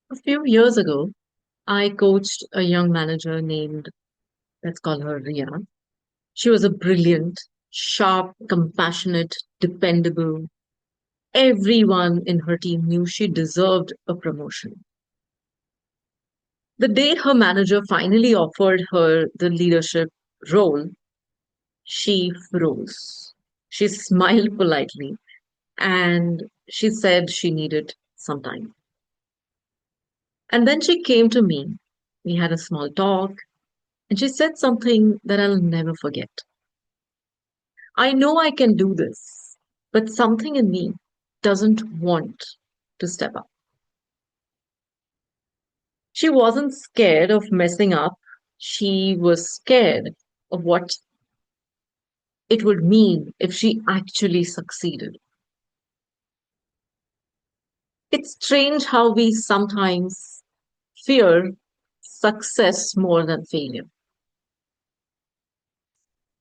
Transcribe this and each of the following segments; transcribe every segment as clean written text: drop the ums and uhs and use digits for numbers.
A few years ago, I coached a young manager named, let's call her Ria. She was a brilliant, sharp, compassionate, dependable. Everyone in her team knew she deserved a promotion. The day her manager finally offered her the leadership role, she froze. She smiled politely and she said she needed some time. And then she came to me. We had a small talk, and she said something that I'll never forget. I know I can do this, but something in me doesn't want to step up. She wasn't scared of messing up. She was scared of what it would mean if she actually succeeded. It's strange how we sometimes fear success more than failure.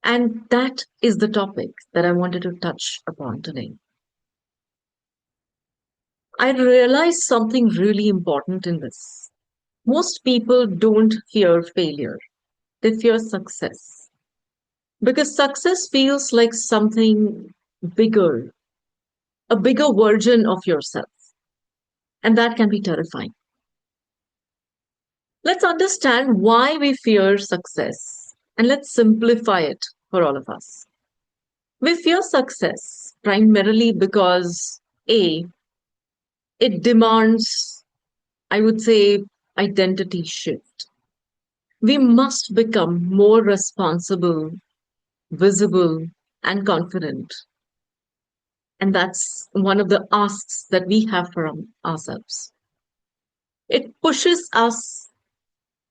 And that is the topic that I wanted to touch upon today. I realized something really important in this. Most people don't fear failure, they fear success. Because success feels like something bigger, a bigger version of yourself. And that can be terrifying. Let's understand why we fear success and let's simplify it for all of us. We fear success primarily because A, it demands, I would say, identity shift. We must become more responsible, visible, and confident. And that's one of the asks that we have from ourselves. It pushes us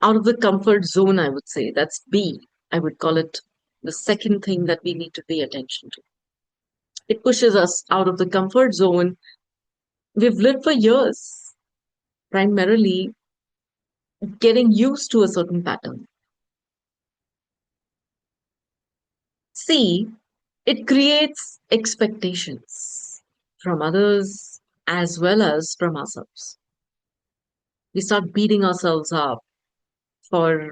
out of the comfort zone, I would say. That's B. I would call it the second thing that we need to pay attention to. It pushes us out of the comfort zone. We've lived for years, primarily getting used to a certain pattern. C, it creates expectations from others as well as from ourselves. We start beating ourselves up for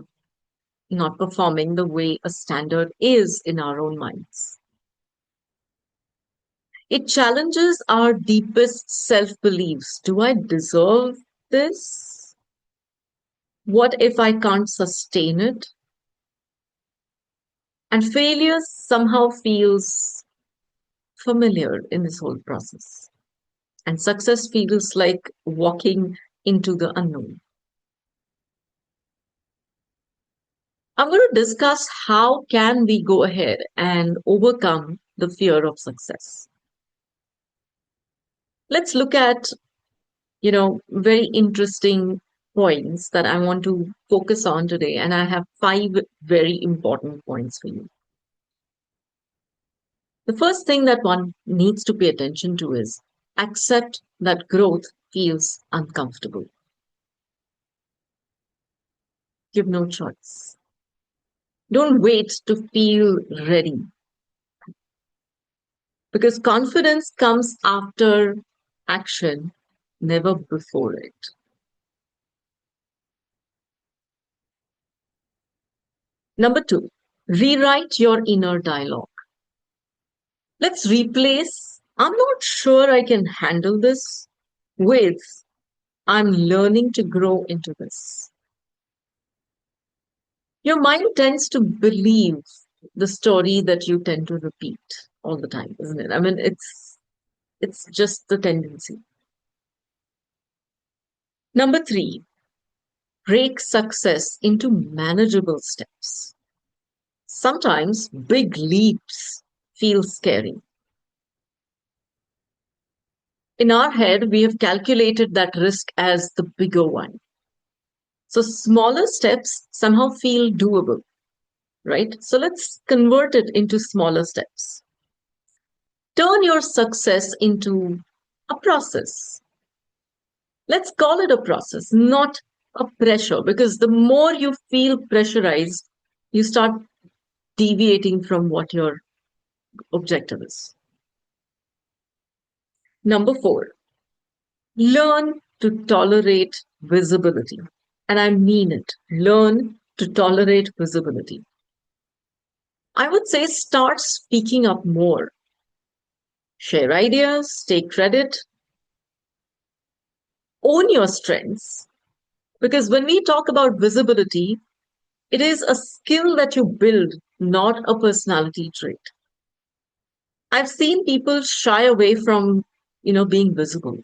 not performing the way a standard is in our own minds. It challenges our deepest self beliefs. Do I deserve this? What if I can't sustain it? And failure somehow feels familiar in this whole process. And success feels like walking into the unknown. I'm going to discuss how can we go ahead and overcome the fear of success. Let's look at, very interesting points that I want to focus on today and I have five very important points for you. The first thing that one needs to pay attention to is accept that growth feels uncomfortable. Give no choice. Don't wait to feel ready because confidence comes after action, never before it. Number two, rewrite your inner dialogue. Let's replace, I'm not sure I can handle this, with, I'm learning to grow into this. Your mind tends to believe the story that you tend to repeat all the time, isn't it? I mean, it's just the tendency. Number three, break success into manageable steps. Sometimes big leaps feel scary. In our head, we have calculated that risk as the bigger one. So smaller steps somehow feel doable, right? So let's convert it into smaller steps. Turn your success into a process. Let's call it a process, not a pressure, because the more you feel pressurized, you start deviating from what your objective is. Number four, learn to tolerate visibility. And I mean it. Learn to tolerate visibility. I would say start speaking up more. Share ideas, take credit, own your strengths. Because when we talk about visibility, it is a skill that you build, not a personality trait. I've seen people shy away from, being visible.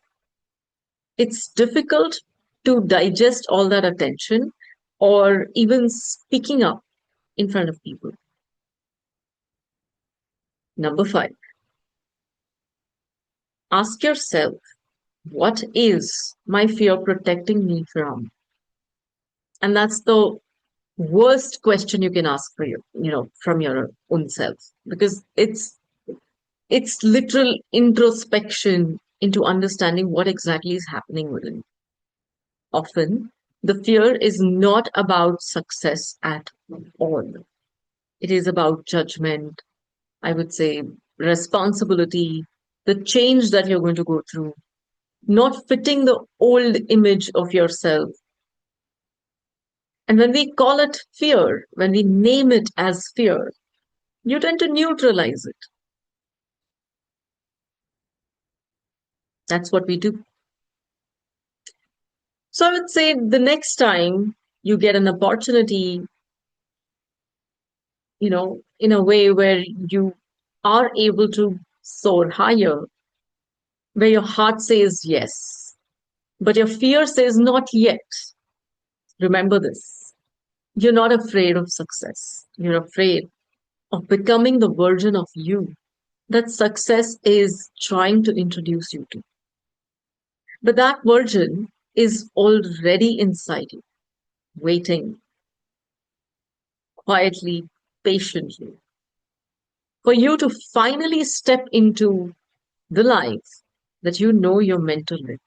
It's difficult to digest all that attention or even speaking up in front of people. Number 5, ask yourself, what is my fear protecting me from? And that's the worst question you can ask for from your own self, because it's literal introspection into understanding what exactly is happening within. Often, the fear is not about success at all. It is about judgment, I would say, responsibility, the change that you're going to go through, not fitting the old image of yourself. And when we call it fear, when we name it as fear, you tend to neutralize it. That's what we do. So I would say the next time you get an opportunity, in a way where you are able to soar higher, where your heart says yes, but your fear says not yet. Remember this. You're not afraid of success. You're afraid of becoming the version of you that success is trying to introduce you to. But that version is already inside you, waiting quietly, patiently, for you to finally step into the life that you know you're meant to live.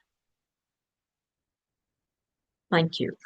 Thank you.